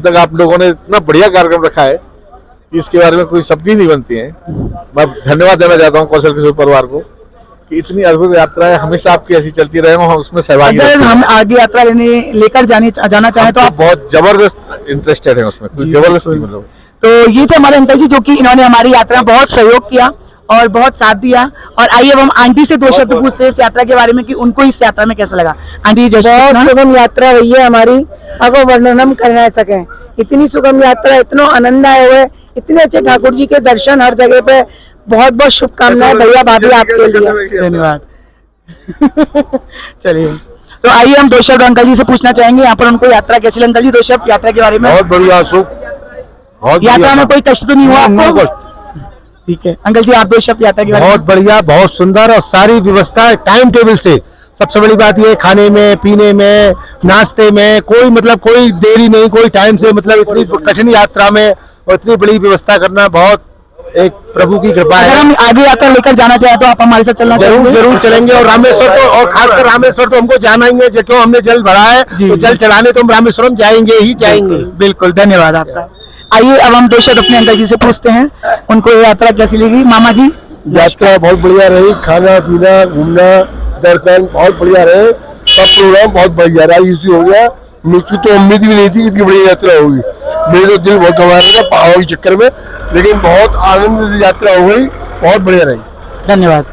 तक आप लोगों ने इतना बढ़िया कार्यक्रम रखा है कि इसके बारे में कोई शब्द ही नहीं बनती है। मैं धन्यवाद देना चाहता हूँ कौशल किशोर परिवार को कि इतनी अद्भुत यात्राएं हमेशा आपकी ऐसी चलती रहे, हम उसमें सहभागी। अगर हम आगे यात्रा लेकर जाना चाहें तो आप बहुत जबरदस्त इंटरेस्टेड है उसमें, जबरदस्त मतलब। तो ये थे हमारे अंकल जी जो कि इन्होंने हमारी यात्रा में बहुत सहयोग किया और बहुत साथ दिया। और आइए अब हम आंटी से दो शब्द पूछते हैं इस यात्रा के बारे में कि उनको इस यात्रा में कैसा लगा। आंटी बहुत सुगम यात्रा रही है हमारी, अब वर्णन हम कर नहीं सके। इतनी सुगम यात्रा, इतना आनंद आए हुए, इतने अच्छे ठाकुर जी के दर्शन हर जगह पे। बहुत बहुत शुभकामनाएं भैया भाभी आपके लिए। धन्यवाद। चलिए तो आइए हम दो शब्द अंकल जी से पूछना चाहेंगे यहाँ पर उनको यात्रा कैसी लगी। अंकल जी दो शब्द यात्रा के बारे में। बहुत बढ़िया सुख, यात्रा में कोई कष्ट तो नहीं हुआ आपको? ठीक है अंकल जी आप दो शब्द यात्रा के बारे में। बहुत बढ़िया, बहुत सुंदर और सारी व्यवस्था टाइम टेबल से। सबसे बड़ी बात ये, खाने में, पीने में, नाश्ते में कोई मतलब कोई देरी नहीं, कोई टाइम से, मतलब इतनी कठिन यात्रा में और इतनी बड़ी व्यवस्था करना बहुत एक प्रभु की कृपा है। अगर हम आगे यात्रा लेकर जाना चाहें तो आप हमारे साथ चलना जरूर जरूर चलेंगे। और रामेश्वर तो, और खासकर रामेश्वर तो हमको जाना ही है, क्यों हमने जल भरा है तो जल चढ़ाने तो हम रामेश्वरम जाएंगे ही जाएंगे। बिल्कुल धन्यवाद आपका। आइए अब हम दो शब्द अपने अंकल जी से पूछते हैं उनको ये यात्रा कैसी लगी। मामा जी यात्रा बहुत बढ़िया रही, खाना पीना घूमना दर्शन बहुत बढ़िया रहे, सब प्रोग्राम बहुत बढ़िया रहा। इसी हो गया, मुझको तो उम्मीद भी नहीं थी कि इतनी बढ़िया यात्रा होगी। मेरे तो दिल बहुत घबरा रहा था पहाड़ों के चक्कर में, लेकिन बहुत आनंद से यात्रा हो गई, बहुत बढ़िया रही। धन्यवाद।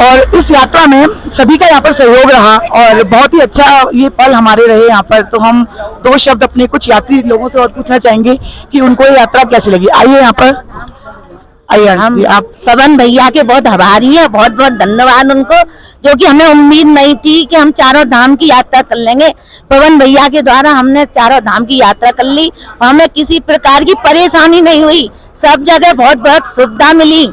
और इस यात्रा में सभी का यहाँ पर सहयोग रहा और बहुत ही अच्छा ये पल हमारे रहे यहाँ पर। तो हम दो शब्द अपने कुछ यात्री लोगों से और पूछना चाहेंगे कि उनको ये यात्रा कैसी लगी। आइए यहाँ पर, आइए हम आप। पवन भैया के बहुत आभारी है, बहुत बहुत धन्यवाद उनको, जो कि हमें उम्मीद नहीं थी कि हम चारों धाम की यात्रा कर लेंगे। पवन भैया के द्वारा हमने चारों धाम की यात्रा कर ली, हमें किसी प्रकार की परेशानी नहीं हुई, सब जगह बहुत बहुत सुविधा मिली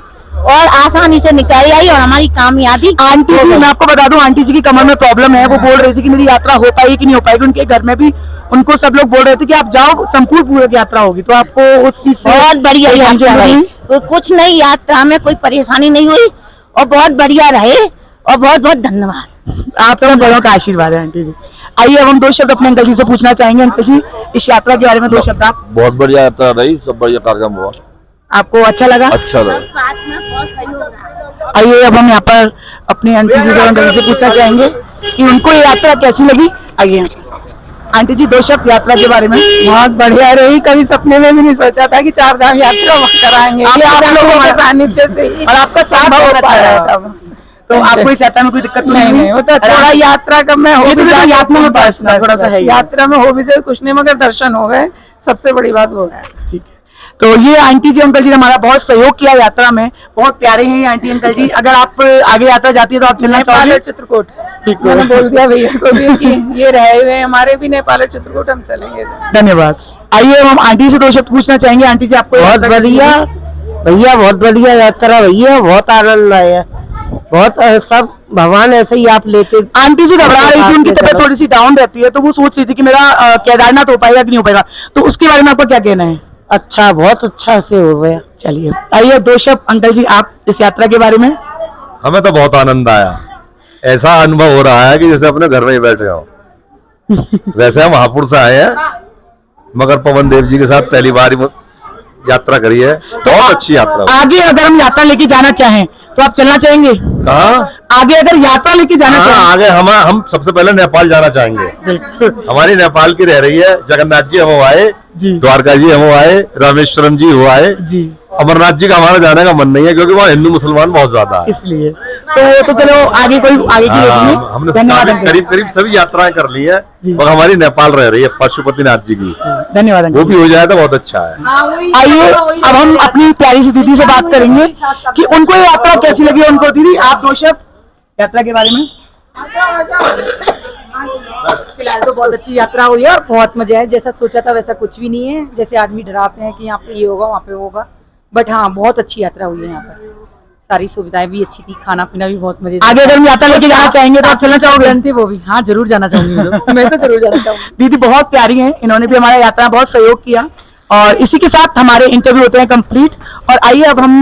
और आसानी से निकल आई और हमारी कामयाबी। आंटी जी मैं आपको बता दूं, आंटी जी की कमर में प्रॉब्लम है, वो बोल रही थी कि मेरी यात्रा हो पाएगी कि नहीं हो पाएगी। उनके घर में भी उनको सब लोग बोल रहे थे कि आप जाओ, संपूर्ण पूरी यात्रा होगी। तो आपको उस चीज से बहुत बढ़िया यात्रा रही, तो कुछ नहीं, यात्रा में कोई परेशानी नहीं हुई और बहुत बढ़िया रहे और बहुत बहुत धन्यवाद। आप सब बड़ों का आशीर्वाद है आंटी जी। आइए अब हम दो शब्द अपने अंकल जी से पूछना चाहेंगे। अंकल जी इस यात्रा के बारे में दो शब्द आप। बहुत बढ़िया यात्रा रही, सब बढ़िया कार्यक्रम हुआ, आपको अच्छा लगा? अच्छा लगा। आइए अब हम यहाँ पर अपनी आंटी जी से अंकल जी से पूछना चाहेंगे कि उनको ये यात्रा कैसी लगी। आइए आंटी जी दो शब्द यात्रा के बारे में। बहुत बढ़िया रही, कभी सपने में भी नहीं सोचा था कि चार धाम यात्रा कराएंगे। आप लोगों के सानिध्य से ही और आपका साथ हो पाया तब। तो आपको इस यात्रा में कोई दिक्कत नहीं होता। थोड़ा यात्रा का मैं हो भी जाए, यात्रा में बसना थोड़ा सा है, यात्रा में हो भी जाए कुछ नहीं, मगर दर्शन हो गए, सबसे बड़ी बात वो है। ठीक है। तो ये आंटी जी अंकल जी ने हमारा बहुत सहयोग किया यात्रा में, बहुत प्यारे हैं ये आंटी अंकल जी। अगर आप आगे यात्रा जाती है तो आप चलना चाहोगे? चित्रकूट मैंने बोल दिया भैया को भी कि ये रहे हुए हमारे भी नेपाल और चित्रकूट, हम चलेंगे। धन्यवाद। आइए हम आंटी से दो शब्द पूछना चाहेंगे। आंटी जी आपको बहुत बढ़िया भैया, बहुत बढ़िया यात्रा भैया, बहुत आनंद आया, बहुत सब भगवान ऐसे ही आप लेके। आंटी जी घबरा रही थी, उनकी तबीयत थोड़ी सी डाउन रहती है, तो वो सोच रही थी कि मेरा केदारनाथ हो पाएगा कि नहीं हो पाएगा। तो उसके बारे में आपका क्या कहना है? अच्छा, बहुत अच्छा से हो गया। चलिए आइए दो शब्द अंकल जी आप इस यात्रा के बारे में। हमें तो बहुत आनंद आया, ऐसा अनुभव हो रहा है कि जैसे अपने घर में ही बैठे हो। वैसे हम हापुड़ से आए हैं, मगर पवन देव जी के साथ पहली बार यात्रा करी है, बहुत अच्छी यात्रा। आगे अगर हम यात्रा लेके जाना चाहें तो आप चलना चाहेंगे? कहाँ आगे अगर यात्रा लेके जाना चाहें? आगे हम सबसे पहले नेपाल जाना चाहेंगे। हमारी नेपाल की रह रही है, जगन्नाथ जी हम आए जी, द्वारका जी हम आए, रामेश्वरम जी हो आए जी। अमरनाथ जी का हमारा जाने का मन नहीं है, क्योंकि वहाँ हिंदू मुसलमान बहुत ज्यादा है, इसलिए तो चलो आगे कोई आगे की हमने धन्यवाद। करीब करीब सभी यात्राएं कर ली है और हमारी नेपाल रह रही है पशुपतिनाथ जी की। धन्यवाद। वो भी हो जाए तो बहुत अच्छा है। आइए अब हम अपनी प्यारी सी दीदी से बात करेंगे कि उनको ये यात्रा कैसी लगी। उनको दीदी आप दो शब्द यात्रा के बारे में। फिलहाल तो बहुत अच्छी यात्रा हुई है, बहुत मजा है। जैसा सोचा था वैसा कुछ भी नहीं है, जैसे आदमी डराते हैं कि यहाँ पे ये होगा वहाँ पे होगा, बट हाँ बहुत अच्छी यात्रा हुई है। यहाँ पर सारी सुविधाएं भी अच्छी थी, खाना पीना भी बहुत मजेदार। आगे अगर हम यात्रा लेके जाना चाहेंगे तो आप चलना चाहोगे? वो भी हाँ जरूर जाना चाहूंगी मैं तो जरूर जाना चाहूंगी। दीदी बहुत प्यारी हैं, इन्होंने भी हमारा यात्रा बहुत सहयोग किया और इसी के साथ हमारे इंटरव्यू होते हैं कंप्लीट। और आइए अब हम